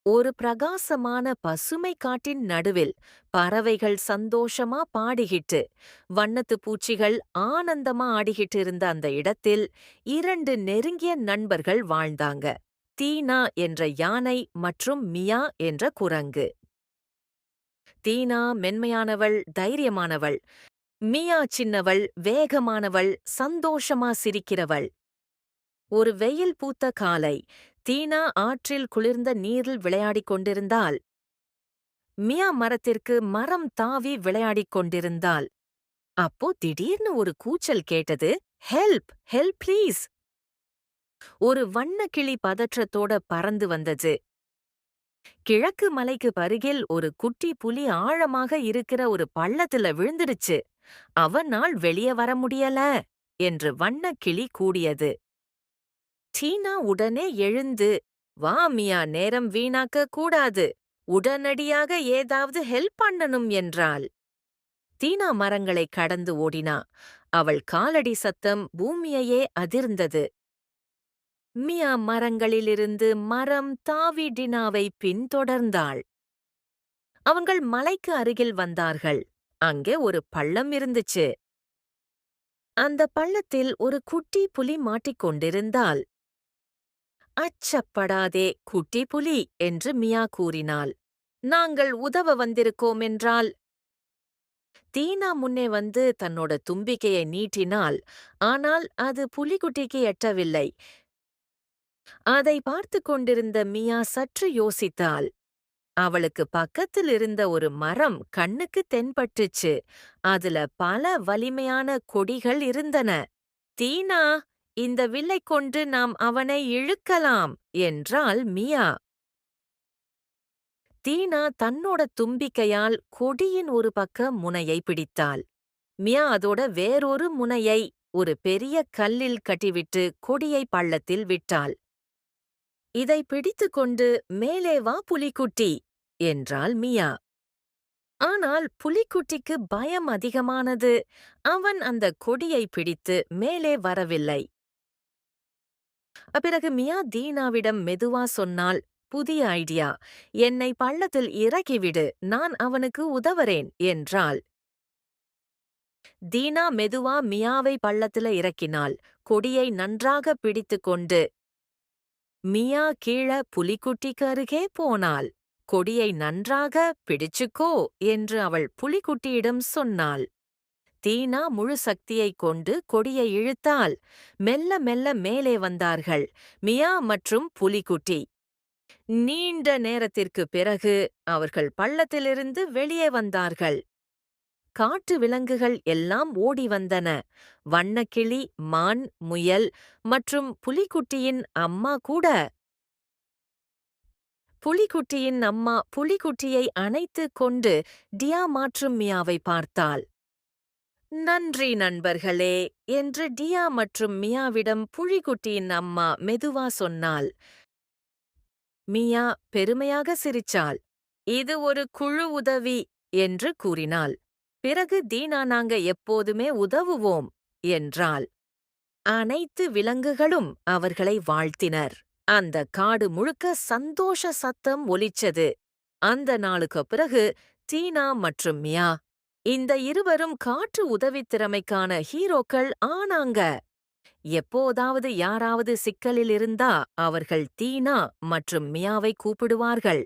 ஒரு பிரகாசமான பசுமை காட்டின் நடுவில் பறவைகள் சந்தோஷமா பாடிக்கிட்டு வண்ணத்து பூச்சிகள் ஆனந்தமா ஆடிக்கிட்டு இருந்த அந்த இடத்தில் இரண்டு நெருங்கிய நண்பர்கள் வாழ்ந்தாங்க. தீனா என்ற யானை மற்றும் மியா என்ற குரங்கு. தீனா மென்மையானவள், தைரியமானவள். மியா சின்னவள், வேகமானவள், சந்தோஷமா சிரிக்கிறவள். ஒரு வெயில் பூத்த காலை தீனா ஆற்றில் குளிர்ந்த நீரில் விளையாடிக் கொண்டிருந்தாள். மியா மரத்திற்கு மரம் தாவி விளையாடிக் கொண்டிருந்தாள். அப்போ திடீர்னு ஒரு கூச்சல் கேட்டது. Help, help please! ஒரு வண்ணக்கிளி பதற்றத்தோட பறந்து வந்தது. கிழக்கு மலைக்கு அருகில் ஒரு குட்டி புலி ஆழமாக இருக்கிற ஒரு பள்ளத்துல விழுந்துடுச்சு. அவனால் வெளியே வர முடியல என்று வண்ணக்கிளி கூடியது. டீனா உடனே எழுந்து, வா மியா, நேரம் வீணாக்க கூடாது, உடனடியாக ஏதாவது ஹெல்ப் பண்ணணும் என்றாள். தீனா மரங்களை கடந்து ஓடினா. அவள் காலடி சத்தம் பூமியையே அதிர்ந்தது. மியா மரங்களிலிருந்து மரம் தாவி டினாவை பின்தொடர்ந்தாள். அவங்கள் மலைக்கு அருகில் வந்தார்கள். அங்கே ஒரு பள்ளம் இருந்துச்சு. அந்த பள்ளத்தில் ஒரு குட்டி புலி மாட்டிக்கொண்டிருந்தாள். அச்சப்படாதே குட்டி புலி என்று மியா கூறினாள். நாங்கள் உதவ வந்திருக்கோம் என்றால். தீனா முன்னே வந்து தன்னோட தும்பிக்கையை நீட்டினாள். ஆனால் அது புலிக்குட்டிக்கு எட்டவில்லை. அதை பார்த்து கொண்டிருந்த மியா சற்று யோசித்தாள். அவளுக்கு பக்கத்தில் இருந்த ஒரு மரம் கண்ணுக்கு தென்பட்டுச்சு. அதுல பல வலிமையான கொடிகள் இருந்தன. தீனா, இந்த வில்லை கொண்டு நாம் அவனை இழுக்கலாம் என்றாள் மியா. தீனா தன்னோட தும்பிக்கையால் கொடியின் ஒரு பக்க முனையை பிடித்தாள். மியா அதோட வேறொரு முனையை ஒரு பெரிய கல்லில் கட்டிவிட்டு கொடியை பள்ளத்தில் விட்டாள். இதை பிடித்துக்கொண்டு மேலே வா புலிக்குட்டி என்றாள் மியா. ஆனால் புலிக்குட்டிக்கு பயம் அதிகமானது. அவன் அந்த கொடியை பிடித்து மேலே வரவில்லை. பிறகு மியா தீனாவிடம் மெதுவா சொன்னாள், புதிய ஐடியா, என்னை பள்ளத்தில் இறக்கிவிடு, நான் அவனுக்கு உதவுறேன் என்றாள். தீனா மெதுவா மியாவை பள்ளத்துல இறக்கினாள். கொடியை நன்றாக பிடித்துக்கொண்டு மியா கீழ புலிக்குட்டிக்கு அருகே போனாள். கொடியை நன்றாக பிடிச்சுக்கோ என்று அவள் புலிக்குட்டியிடம் சொன்னாள். தீனா முழு சக்தியைக் கொண்டு கொடியை இழுத்தாள். மெல்ல மெல்ல மேலே வந்தார்கள் மியா மற்றும் புலிக்குட்டி. நீண்ட நேரத்திற்குப் பிறகு அவர்கள் பள்ளத்திலிருந்து வெளியே வந்தார்கள். காட்டு விலங்குகள் எல்லாம் ஓடி வந்தன. வண்ணக்கிளி, மான், முயல் மற்றும் புலிக்குட்டியின் அம்மா கூட. புலிக்குட்டியின் அம்மா புலிக்குட்டியை அணைத்துக் கொண்டு டியா மற்றும் மியாவை பார்த்தாள். நன்றி நண்பர்களே என்று டியா மற்றும் மியாவிடம் புலிக்குட்டியின் அம்மா மெதுவா சொன்னாள். மியா பெருமையாக சிரிச்சாள். இது ஒரு குழு உதவி என்று கூறினாள். பிறகு தீனா, நாங்க எப்போதுமே உதவுவோம் என்றாள். அனைத்து விலங்குகளும் அவர்களை வாழ்த்தினர். அந்த காடு முழுக்க சந்தோஷ சத்தம் ஒலிச்சது. அந்த நாளுக்கு பிறகு தீனா மற்றும் மியா இந்த இருவரும் காற்று உதவித் திறமைக்கான ஹீரோக்கள் ஆனாங்க. எப்போதாவது யாராவது சிக்கலில் இருந்தா அவர்கள் தீனா மற்றும் மியாவை கூப்பிடுவார்கள்.